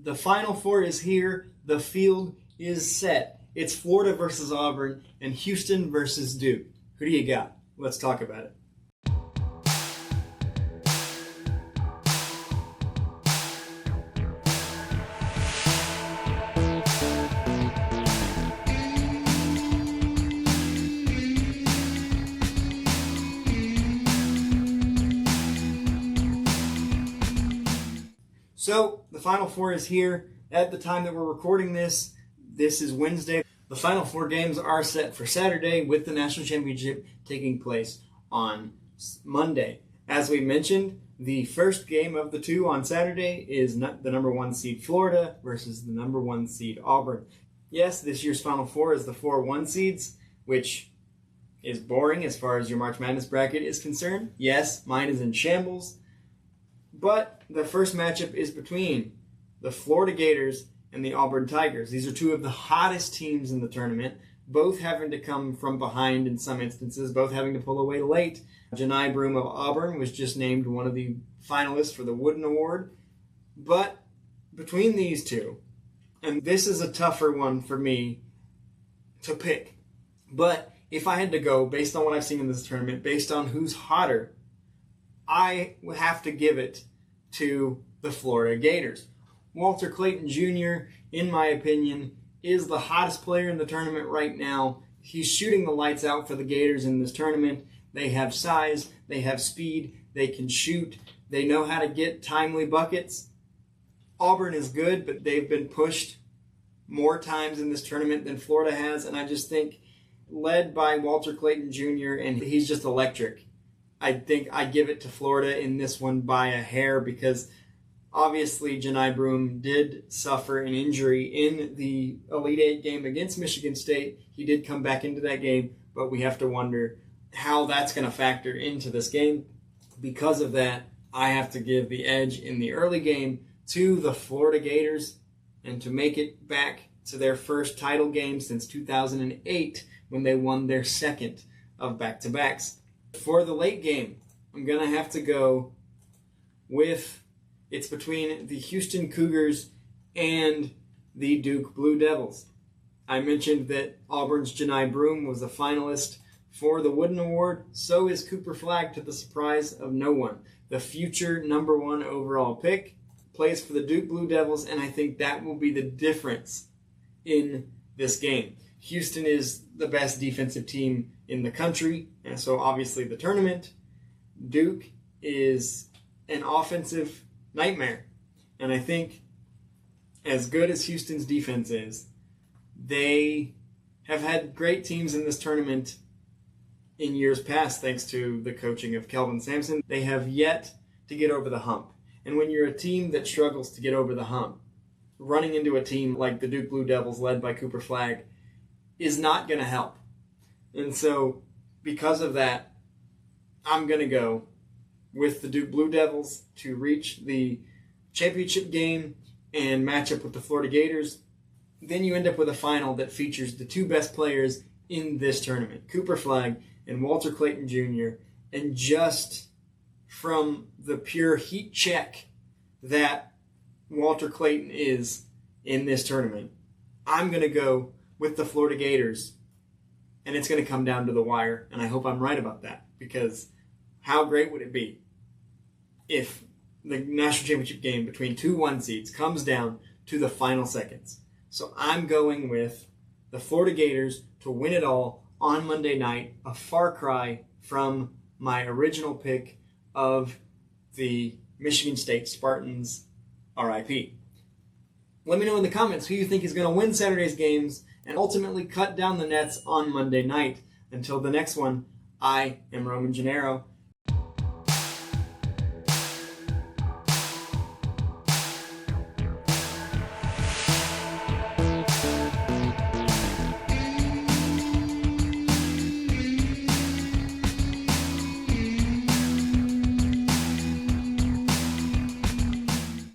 The Final Four is here. The field is set. It's Florida versus Auburn and Houston versus Duke. Who do you got? Let's talk about it. So, the Final Four is here. At the time that we're recording this is Wednesday. The Final Four games are set for Saturday, with the national championship taking place on Monday. As we mentioned, the first game of the two on Saturday is the number 1 seed Florida versus the number 1 seed Auburn. Yes, this year's Final Four is the 4 1 seeds, which is boring as far as your March Madness bracket is concerned. Yes, mine is in shambles. But the first matchup is between the Florida Gators and the Auburn Tigers. These are two of the hottest teams in the tournament, both having to come from behind in some instances, both having to pull away late. Janai Broome of Auburn was just named one of the finalists for the Wooden Award. But between these two, and this is a tougher one for me to pick, but if I had to go based on what I've seen in this tournament, based on who's hotter, I would have to give it to the Florida Gators. Walter Clayton Jr., in my opinion, is the hottest player in the tournament right now. He's shooting the lights out for the Gators in this tournament. They have size, they have speed, they can shoot, they know how to get timely buckets. Auburn is good, but they've been pushed more times in this tournament than Florida has, and I just think, led by Walter Clayton Jr., and he's just electric. I think I give it to Florida in this one by a hair because obviously Janai Broome did suffer an injury in the Elite Eight game against Michigan State. He did come back into that game, but we have to wonder how that's going to factor into this game. Because of that, I have to give the edge in the early game to the Florida Gators and to make it back to their first title game since 2008 when they won their second of back-to-backs. For the late game, I'm going to have to go with, it's between the Houston Cougars and the Duke Blue Devils. I mentioned that Auburn's Janai Broome was a finalist for the Wooden Award. So is Cooper Flagg, to the surprise of no one. The future number 1 overall pick plays for the Duke Blue Devils, and I think that will be the difference in this game. Houston is the best defensive team in the country, and so obviously the tournament. Duke is an offensive nightmare, and I think as good as Houston's defense is, they have had great teams in this tournament in years past thanks to the coaching of Kelvin Sampson. They have yet to get over the hump, and when you're a team that struggles to get over the hump, running into a team like the Duke Blue Devils led by Cooper Flagg is not going to help. And so, because of that, I'm going to go with the Duke Blue Devils to reach the championship game and match up with the Florida Gators. Then you end up with a final that features the two best players in this tournament, Cooper Flagg and Walter Clayton Jr. And just from the pure heat check that Walter Clayton is in this tournament, I'm going to go with the Florida Gators. And it's going to come down to the wire, and I hope I'm right about that, because how great would it be if the national championship game between 2 1 seeds comes down to the final seconds. So I'm going with the Florida Gators to win it all on Monday night, a far cry from my original pick of the Michigan State Spartans, RIP. Let me know in the comments who you think is going to win Saturday's games and ultimately cut down the nets on Monday night. Until the next one, I am Roman Gennaro,